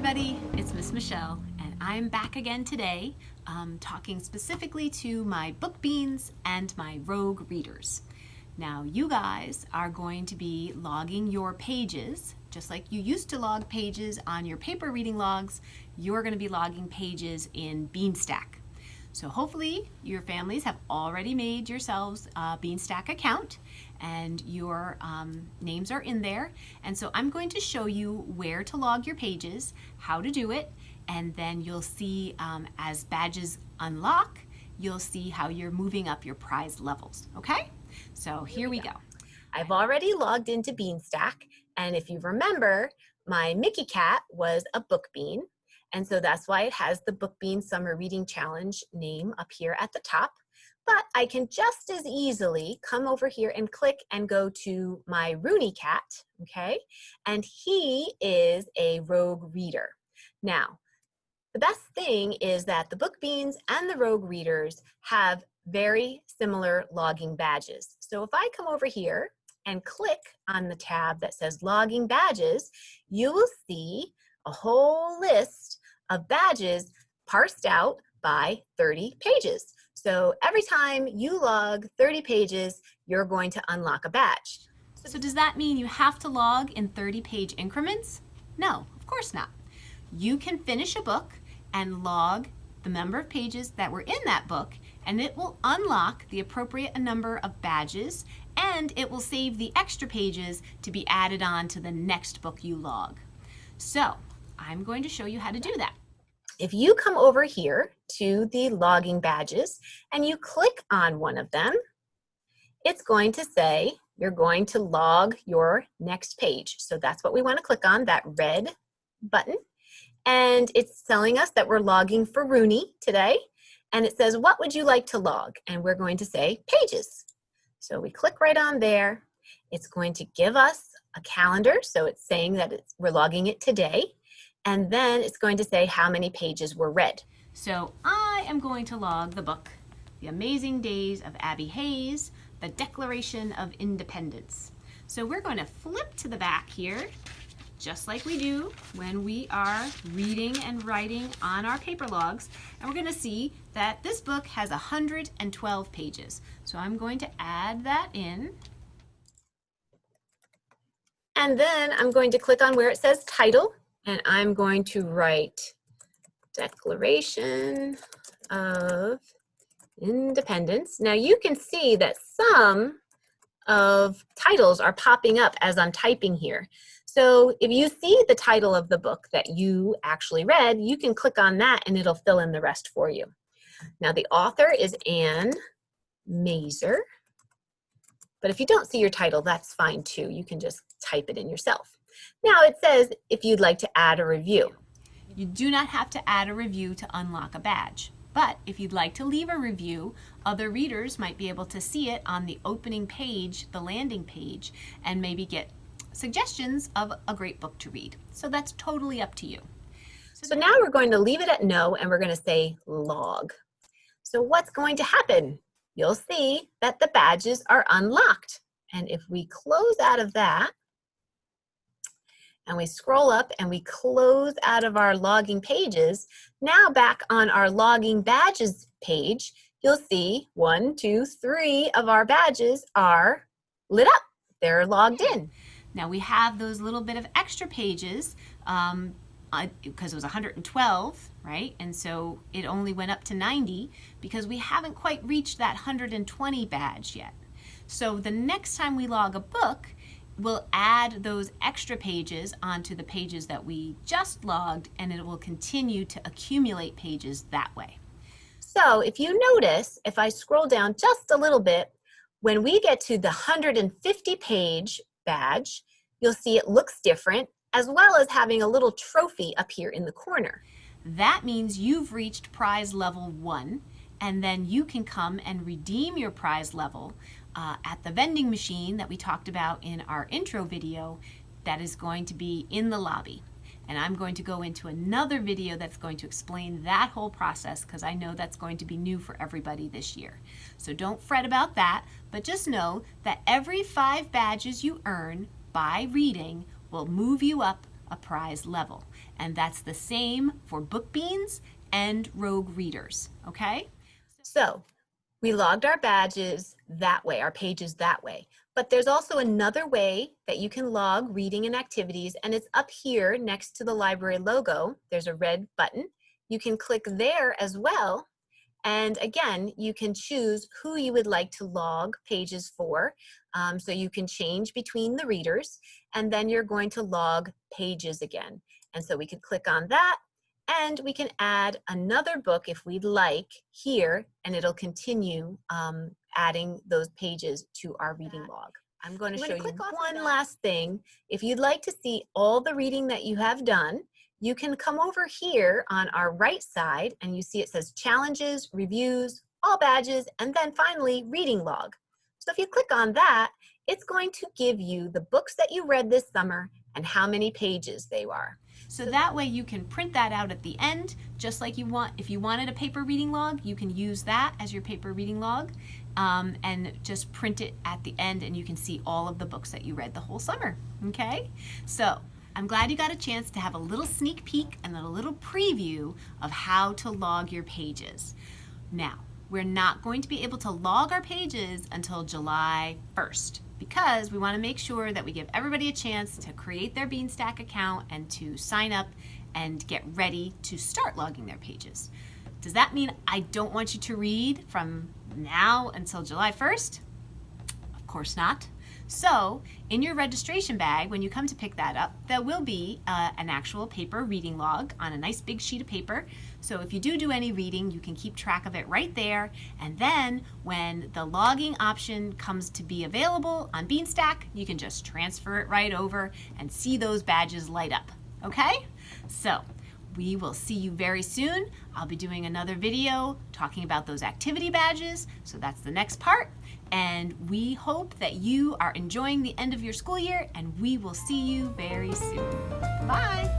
everybody, it's Miss Michelle, and I'm back again today talking specifically to my book beans and my rogue readers. Now you guys are going to be logging your pages, just like you used to log pages on your paper reading logs. You're going to be logging pages in Beanstack. So hopefully your families have already made yourselves a Beanstack account and your names are in there. And so I'm going to show you where to log your pages, how to do it, and then you'll see as badges unlock, you'll see how you're moving up your prize levels, okay? So here we go. I've already logged into Beanstack, and if you remember, my Mickey cat was a book bean. And so that's why it has the Book Bean Summer Reading Challenge name up here at the top. But I can just as easily come over here and click and go to my Rooney cat, okay? And he is a rogue reader. Now, the best thing is that the book beans and the rogue readers have very similar logging badges. So if I come over here and click on the tab that says Logging Badges, you will see a whole list of badges parsed out by 30 pages. So every time you log 30 pages, you're going to unlock a badge. So does that mean you have to log in 30-page increments? No, of course not. You can finish a book and log the number of pages that were in that book, and it will unlock the appropriate number of badges, and it will save the extra pages to be added on to the next book you log. So I'm going to show you how to do that. If you come over here to the logging badges and you click on one of them, it's going to say you're going to log your next page. So that's what we want to click on, that red button. And it's telling us that we're logging for Rooney today. And it says, what would you like to log? And we're going to say pages. So we click right on there. It's going to give us a calendar. So it's saying that we're logging it today. And then it's going to say how many pages were read. So I am going to log the book, The Amazing Days of Abby Hayes, The Declaration of Independence. So we're going to flip to the back here, just like we do when we are reading and writing on our paper logs. And we're going to see that this book has 112 pages. So I'm going to add that in. And then I'm going to click on where it says title. And I'm going to write Declaration of Independence. Now you can see that some of titles are popping up as I'm typing here. So if you see the title of the book that you actually read, you can click on that and it'll fill in the rest for you. Now the author is Anne Mazer. But if you don't see your title, that's fine too. You can just type it in yourself. Now it says if you'd like to add a review. You do not have to add a review to unlock a badge. But if you'd like to leave a review, other readers might be able to see it on the opening page, the landing page, and maybe get suggestions of a great book to read. So that's totally up to you. So now we're going to leave it at no, and we're going to say log. So what's going to happen? You'll see that the badges are unlocked. And if we close out of that, and we scroll up and we close out of our logging pages, now back on our logging badges page, you'll see 1, 2, 3 of our badges are lit up. They're logged in. Now we have those little bit of extra pages because it was 112, right? And so it only went up to 90 because we haven't quite reached that 120 badge yet. So the next time we log a book, we'll add those extra pages onto the pages that we just logged, and it will continue to accumulate pages that way. So if you notice, if I scroll down just a little bit, when we get to the 150 page badge, you'll see it looks different, as well as having a little trophy up here in the corner. That means you've reached prize level 1, and then you can come and redeem your prize level at the vending machine that we talked about in our intro video that is going to be in the lobby. And I'm going to go into another video that's going to explain that whole process because I know that's going to be new for everybody this year. So don't fret about that, but just know that every 5 badges you earn by reading will move you up a prize level. And that's the same for book beans and rogue readers, okay? So we logged our badges that way, our pages that way. But there's also another way that you can log reading and activities, and it's up here next to the library logo. There's a red button. You can click there as well. And again, you can choose who you would like to log pages for. So you can change between the readers, and then you're going to log pages again. And so we could click on that, and we can add another book if we'd like here, and it'll continue adding those pages to our reading log. I'm going to show you one last thing. If you'd like to see all the reading that you have done, you can come over here on our right side, and you see it says challenges, reviews, all badges, and then finally reading log. So if you click on that, it's going to give you the books that you read this summer and how many pages they are. So that way you can print that out at the end, just like you want. If you wanted a paper reading log, you can use that as your paper reading log and just print it at the end, and you can see all of the books that you read the whole summer, okay? So I'm glad you got a chance to have a little sneak peek and a little preview of how to log your pages. Now, we're not going to be able to log our pages until July 1st because we want to make sure that we give everybody a chance to create their Beanstack account and to sign up and get ready to start logging their pages. Does that mean I don't want you to read from now until July 1st? Of course not. So in your registration bag, when you come to pick that up, there will be an actual paper reading log on a nice big sheet of paper. So if you do any reading, you can keep track of it right there. And then when the logging option comes to be available on Beanstack, you can just transfer it right over and see those badges light up, okay? So we will see you very soon. I'll be doing another video talking about those activity badges. So that's the next part. And we hope that you are enjoying the end of your school year, and we will see you very soon. Bye.